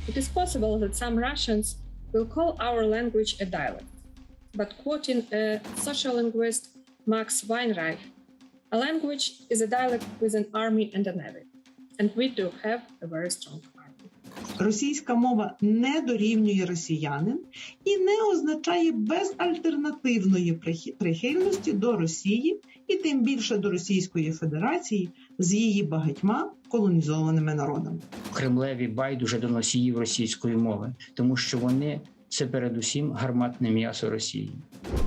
it is possible that some Russians will call our language a dialect. But quoting a social linguist, Max Weinreich, a language is a dialect with an army and a navy. And we do have a very strong army. Російська мова не дорівнює росіянин і не означає безальтернативної прихильності до Росії і тим більше до Російської Федерації з її багатьма колонізованими народами. Кремлеві байдуже до носіїв російської мови, тому що вони – це передусім гарматне м'ясо Росії.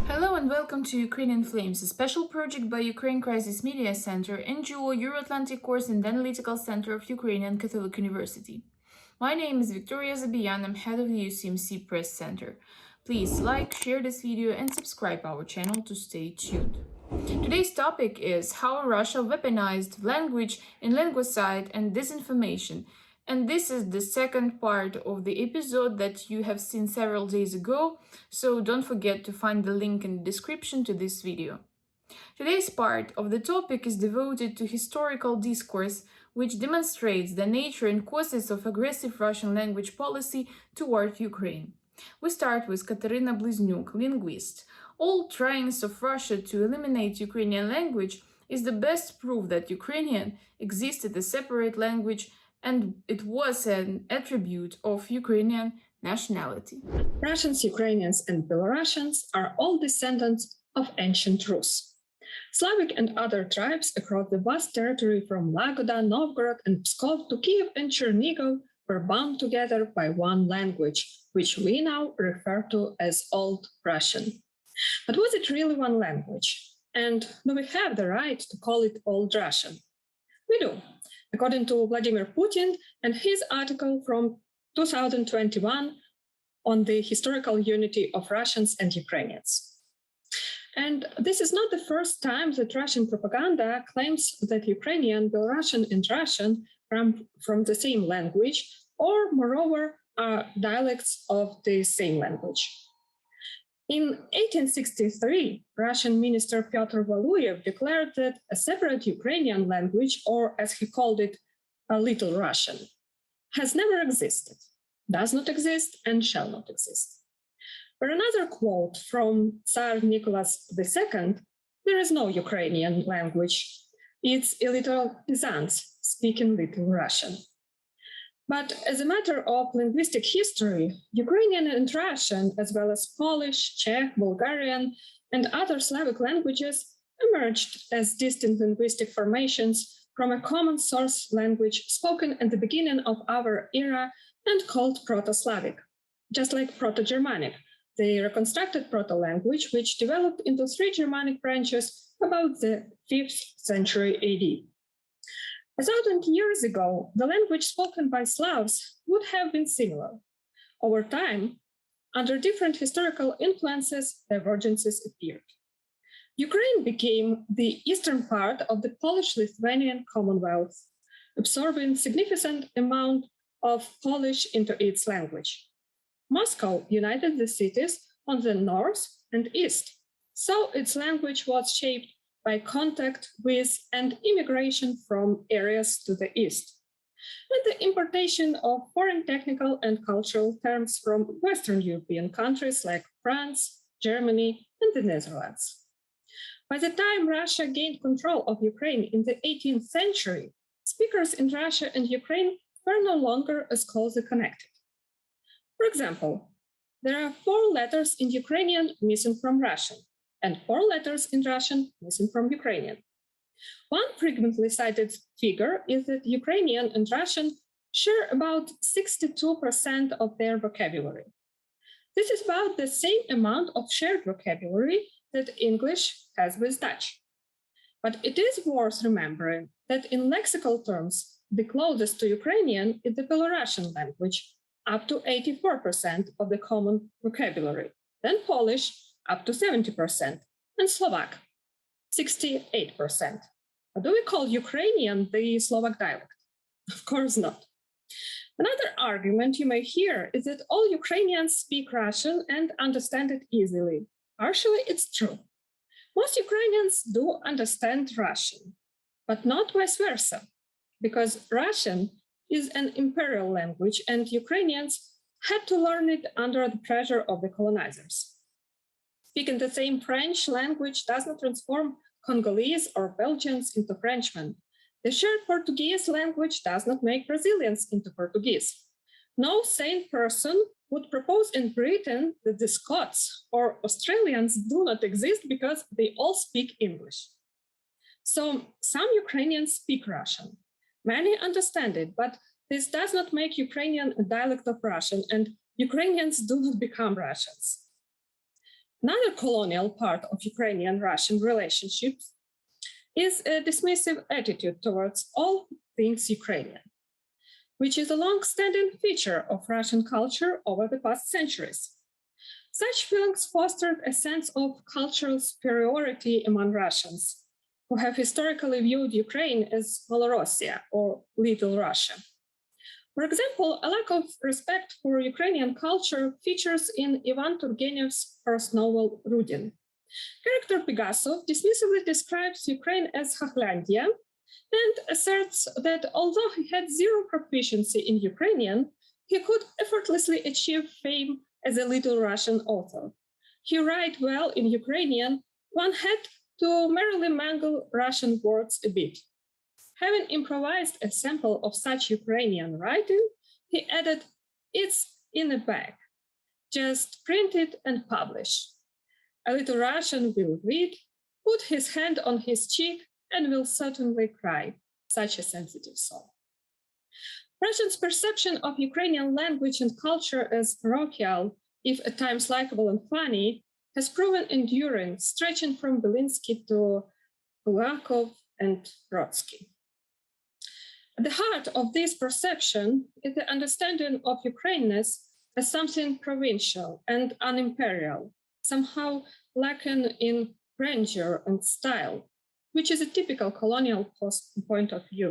Hello and welcome to Ukrainian Flames, a special project by Ukraine Crisis Media Center, NGO Euro-Atlantic Course and Analytical Center of Ukrainian Catholic University. My name is Victoria Zabiyan, I'm head of the UCMC Press Center. Please like, share this video and subscribe our channel to stay tuned. Today's topic is how Russia weaponized language in linguicide and disinformation. And this is the second part of the episode that you have seen several days ago, so don't forget to find the link in the description to this video. Today's part of the topic is devoted to historical discourse, which demonstrates the nature and causes of aggressive Russian language policy toward Ukraine. We start with Kateryna Blyzniuk, linguist. All tryings of Russia to eliminate Ukrainian language is the best proof that Ukrainian existed as a separate language and it was an attribute of Ukrainian nationality. Russians, Ukrainians, and Belarusians are all descendants of ancient Rus. Slavic and other tribes across the vast territory from Lagoda, Novgorod, and Pskov to Kiev and Chernigov were bound together by one language, which we now refer to as Old Russian. But was it really one language? And do we have the right to call it Old Russian? We do, according to Vladimir Putin and his article from 2021 on the historical unity of Russians and Ukrainians. And this is not the first time that Russian propaganda claims that Ukrainian, Belarusian, and Russian from the same language, or moreover, are dialects of the same language. In 1863, Russian Minister Pyotr Valuyev declared that a separate Ukrainian language, or as he called it, a Little Russian, has never existed, does not exist, and shall not exist. For another quote from Tsar Nicholas II, there is no Ukrainian language. It's illiterate peasants speaking Little Russian. But as a matter of linguistic history, Ukrainian and Russian, as well as Polish, Czech, Bulgarian, and other Slavic languages emerged as distinct linguistic formations from a common source language spoken at the beginning of our era and called Proto-Slavic, just like Proto-Germanic, the reconstructed proto-language which developed into three Germanic branches about the 5th century AD. 1,000 years ago, the language spoken by Slavs would have been similar. Over time, under different historical influences, divergences appeared. Ukraine became the eastern part of the Polish-Lithuanian Commonwealth, absorbing significant amount of Polish into its language. Moscow united the cities on the north and east, so its language was shaped by contact with and immigration from areas to the east, and the importation of foreign technical and cultural terms from Western European countries like France, Germany, and the Netherlands. By the time Russia gained control of Ukraine in the 18th century, speakers in Russia and Ukraine were no longer as closely connected. For example, there are 4 letters in Ukrainian missing from Russian, and 4 letters in Russian missing from Ukrainian. One frequently cited figure is that Ukrainian and Russian share about 62% of their vocabulary. This is about the same amount of shared vocabulary that English has with Dutch. But it is worth remembering that in lexical terms, the closest to Ukrainian is the Belarusian language, up to 84% of the common vocabulary, then Polish, up to 70%, and Slovak, 68%. But do we call Ukrainian the Slovak dialect? Of course not. Another argument you may hear is that all Ukrainians speak Russian and understand it easily. Partially, it's true. Most Ukrainians do understand Russian, but not vice versa, because Russian is an imperial language, and Ukrainians had to learn it under the pressure of the colonizers. Speaking the same French language does not transform Congolese or Belgians into Frenchmen. The shared Portuguese language does not make Brazilians into Portuguese. No sane person would propose in Britain that the Scots or Australians do not exist because they all speak English. So some Ukrainians speak Russian. Many understand it, but this does not make Ukrainian a dialect of Russian, and Ukrainians do not become Russians. Another colonial part of Ukrainian-Russian relationships is a dismissive attitude towards all things Ukrainian, which is a long-standing feature of Russian culture over the past centuries. Such feelings fostered a sense of cultural superiority among Russians, who have historically viewed Ukraine as Orysia or Little Russia. For example, a lack of respect for Ukrainian culture features in Ivan Turgenev's first novel, Rudin. Character Pegasov dismissively describes Ukraine as Khaklandia and asserts that although he had zero proficiency in Ukrainian, he could effortlessly achieve fame as a Little Russian author. He wrote well in Ukrainian, one had to merely mangle Russian words a bit. Having improvised a sample of such Ukrainian writing, he added, "It's in a bag. Just print it and publish." A Little Russian will read, put his hand on his cheek, and will certainly cry, such a sensitive soul. Russians' perception of Ukrainian language and culture as parochial, if at times likable and funny, has proven enduring, stretching from Belynsky to Bulgakov and Brodsky. At the heart of this perception is the understanding of Ukraineness as something provincial and unimperial, somehow lacking in grandeur and style, which is a typical colonial point of view.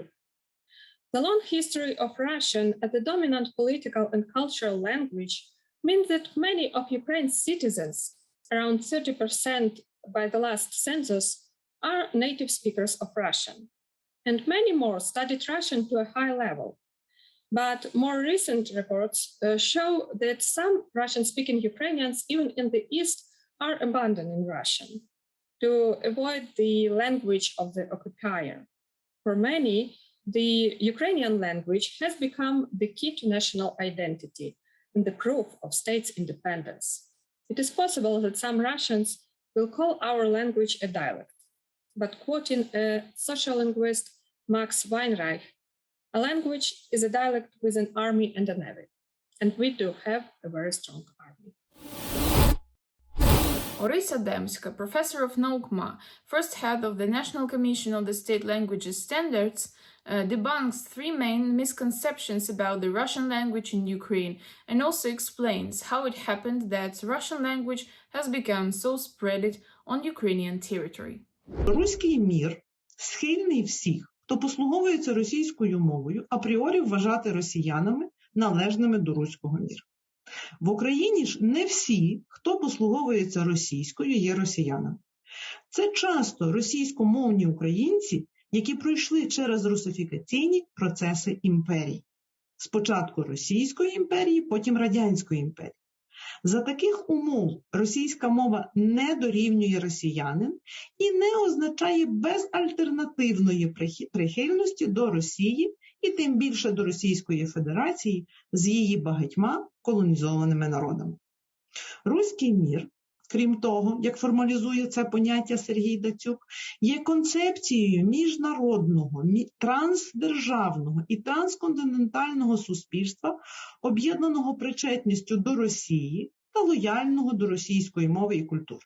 The long history of Russian as the dominant political and cultural language means that many of Ukraine's citizens, around 30% by the last census, are native speakers of Russian, and many more studied Russian to a high level. But more recent reports show that some Russian-speaking Ukrainians, even in the East, are abandoning Russian to avoid the language of the occupier. For many, the Ukrainian language has become the key to national identity and the proof of state's independence. It is possible that some Russians will call our language a dialect, but quoting a social linguist, Max Weinreich, a language is a dialect with an army and a navy, and we do have a very strong army. Orysia Demska, professor of NaUKMA, first head of the National Commission on the State Languages Standards, debunks three main misconceptions about the Russian language in Ukraine and also explains how it happened that Russian language has become so spread on Ukrainian territory. Руський мір схильний всіх, хто послуговується російською мовою, апріорі вважати росіянами, належними до руського міра. В Україні ж не всі, хто послуговується російською, є росіянами. Це часто російськомовні українці, які пройшли через русифікаційні процеси імперії. Спочатку Російської імперії, потім Радянської імперії. За таких умов російська мова не дорівнює росіянин і не означає безальтернативної прихильності до Росії і тим більше до Російської Федерації з її багатьма колонізованими народами. Руський мір, крім того, як формалізує це поняття Сергій Дацюк, є концепцією міжнародного, трансдержавного і трансконтинентального суспільства, об'єднаного причетністю до Росії та лояльного до російської мови і культури.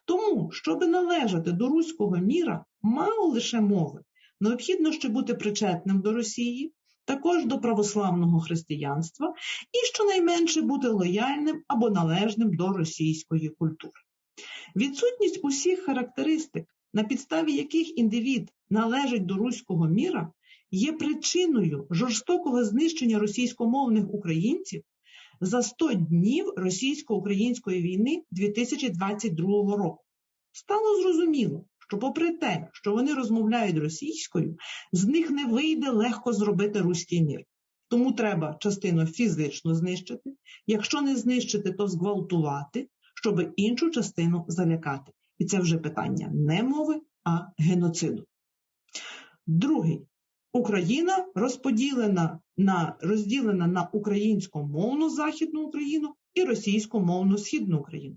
Тому, щоб належати до руського міра, мало лише мови, необхідно ще бути причетним до Росії, також до православного християнства і щонайменше бути лояльним або належним до російської культури. Відсутність усіх характеристик, на підставі яких індивід належить до руського міра, є причиною жорстокого знищення російськомовних українців за 100 днів російсько-української війни 2022 року. Стало зрозуміло, що попри те, що вони розмовляють російською, з них не вийде легко зробити руський мір. Тому треба частину фізично знищити, якщо не знищити, то зґвалтувати, щоб іншу частину залякати. І це вже питання не мови, а геноциду. Другий. Україна розділена на українськомовну Західну Україну і російськомовну Східну Україну.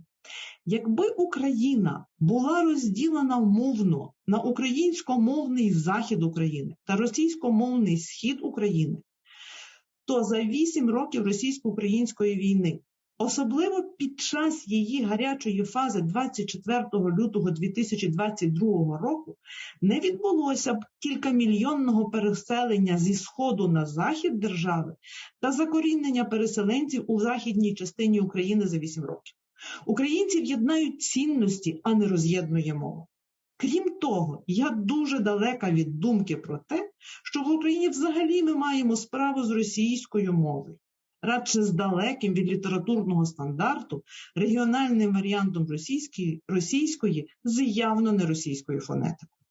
Якби Україна була розділена мовно на українськомовний Захід України та російськомовний Схід України, то за 8 років російсько-української війни, особливо під час її гарячої фази 24 лютого 2022 року, не відбулося б кількамільйонного переселення зі Сходу на Захід держави та закорінення переселенців у західній частині України за 8 років. Українців єднають цінності, а не роз'єднує мова. Крім того, я дуже далека від думки про те, що в Україні взагалі ми маємо справу з російською мовою. Радше з далеким від літературного стандарту, регіональним варіантом російської з явно неросійською фонетикою.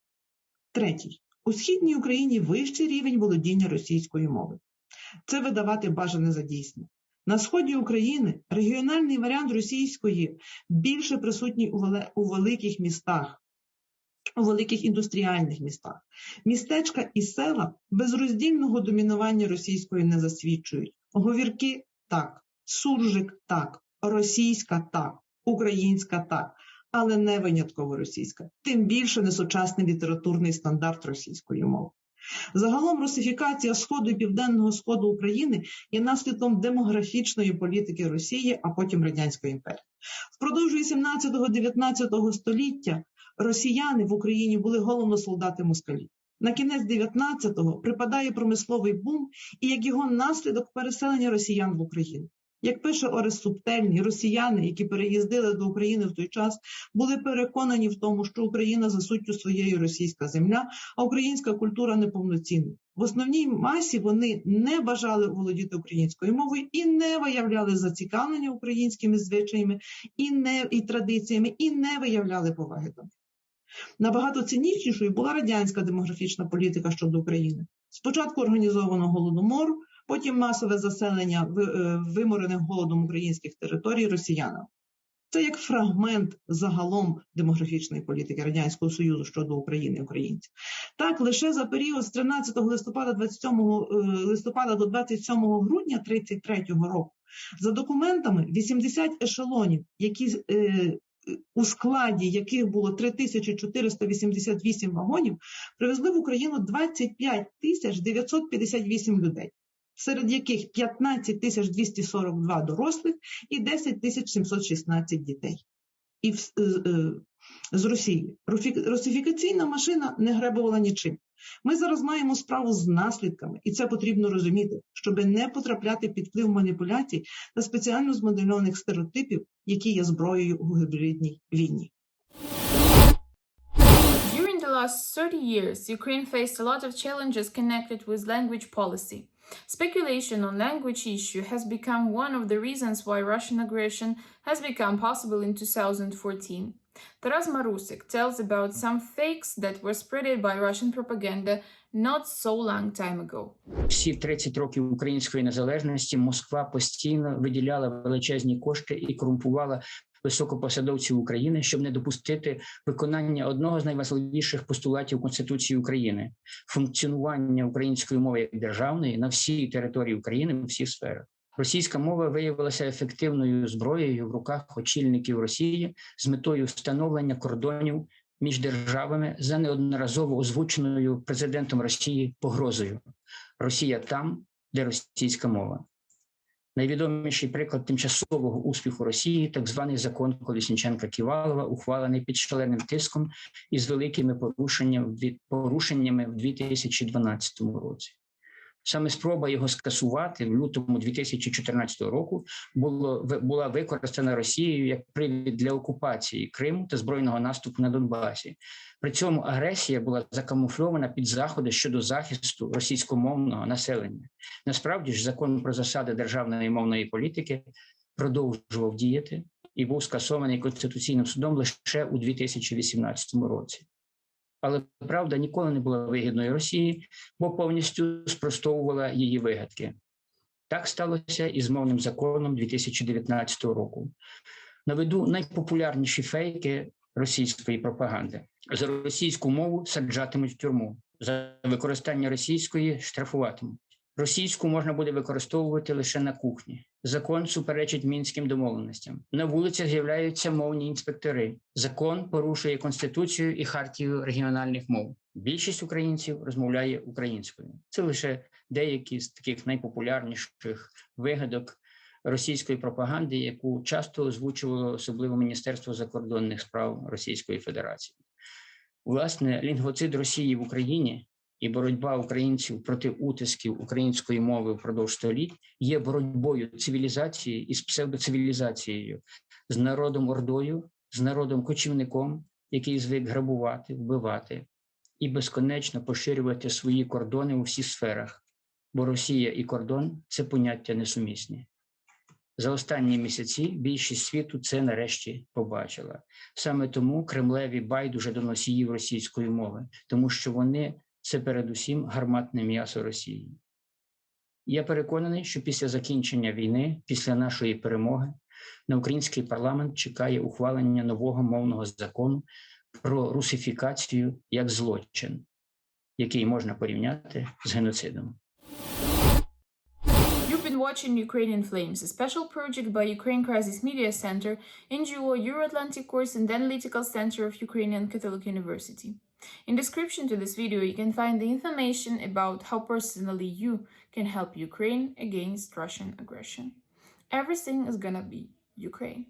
Третій. У Східній Україні вищий рівень володіння російською мовою. Це видавати бажане за дійсне. На сході України регіональний варіант російської більше присутній у великих містах, у великих індустріальних містах. Містечка і села безроздільного домінування російської не засвідчують. Говірки – так, суржик – так, російська – так, українська – так, але не винятково російська. Тим більше не сучасний літературний стандарт російської мови. Загалом русифікація Сходу і Південного Сходу України є наслідком демографічної політики Росії, а потім Радянської імперії. Впродовж 18-19 століття росіяни в Україні були головно солдати москалів. На кінець 19-го припадає промисловий бум і як його наслідок переселення росіян в Україну. Як пише Орес Субтельний, росіяни, які переїздили до України в той час, були переконані в тому, що Україна за суттю своєю російська земля, а українська культура неповноцінна. В основній масі вони не бажали володіти українською мовою і не виявляли зацікавлення українськими звичаями і традиціями, і не виявляли поваги до них. Набагато цинічнішою була радянська демографічна політика щодо України. Спочатку організовано голодомор, потім масове заселення виморених голодом українських територій росіянами. Це як фрагмент загалом демографічної політики Радянського Союзу щодо України і українців. Так, лише за період з 13 листопада до 27 грудня 1933 року за документами 80 ешелонів, у складі яких було 3488 вагонів, привезли в Україну 25 958 людей, серед яких 15 242 дорослих і 10 716 дітей. І з Росії. Русифікаційна машина не гребувала нічим. Ми зараз маємо справу з наслідками, і це потрібно розуміти, щоб не потрапляти під вплив маніпуляцій та спеціально змодельованих стереотипів, які є зброєю у гібридній війні. During the last 30 years, Ukraine faced a lot of challenges connected with language policy. Speculation on language issue has become one of the reasons why Russian aggression has become possible in 2014. Taras Marusyk tells about some fakes that were spreaded by Russian propaganda not so long time ago. Всі 30 років української незалежності Москва постійно виділяла величезні кошти і корумпувала високопосадовців України, щоб не допустити виконання одного з найважливіших постулатів Конституції України – функціонування української мови як державної на всій території України у всіх сферах. Російська мова виявилася ефективною зброєю в руках очільників Росії з метою встановлення кордонів між державами за неодноразово озвученою президентом Росії погрозою. Росія там, де російська мова. Найвідоміший приклад тимчасового успіху Росії – так званий закон Колесніченка-Ківалова, ухвалений під шаленим тиском і з великими порушеннями в 2012 році. Саме спроба його скасувати в лютому 2014 року була використана Росією як привід для окупації Криму та збройного наступу на Донбасі. При цьому агресія була закамуфльована під заходи щодо захисту російськомовного населення. Насправді ж закон про засади державної мовної політики продовжував діяти і був скасований Конституційним судом лише у 2018 році. Але правда ніколи не була вигідною Росії, бо повністю спростовувала її вигадки. Так сталося і з мовним законом 2019 року. Наведу найпопулярніші фейки російської пропаганди. За російську мову саджатимуть в тюрму, за використання російської штрафуватимуть. Російську можна буде використовувати лише на кухні. Закон суперечить мінським домовленостям. На вулицях з'являються мовні інспектори. Закон порушує Конституцію і хартію регіональних мов. Більшість українців розмовляє українською. Це лише деякі з таких найпопулярніших вигадок російської пропаганди, яку часто озвучувало особливо Міністерство закордонних справ Російської Федерації. Власне, лінгвоцид Росії в Україні і боротьба українців проти утисків української мови впродовж століть є боротьбою цивілізації із псевдоцивілізацією, з народом ордою, з народом кочівником, який звик грабувати, вбивати і безконечно поширювати свої кордони у всіх сферах, бо Росія і кордон – це поняття несумісні. За останні місяці більшість світу це нарешті побачила. Саме тому Кремлеві байдуже до носіїв російської мови, тому що вони – це передусім гарматне м'ясо Росії. Я переконаний, що після закінчення війни, після нашої перемоги, на український парламент чекає ухвалення нового мовного закону про русифікацію як злочин, який можна порівняти з геноцидом. You've been watching Ukrainian Flames, a special project by Ukraine Crisis Media Center, NGO Euro-Atlantic Course and Analytical Center of Ukrainian Catholic University. In description to this video, you can find the information about how personally you can help Ukraine against Russian aggression. Everything is gonna be Ukraine.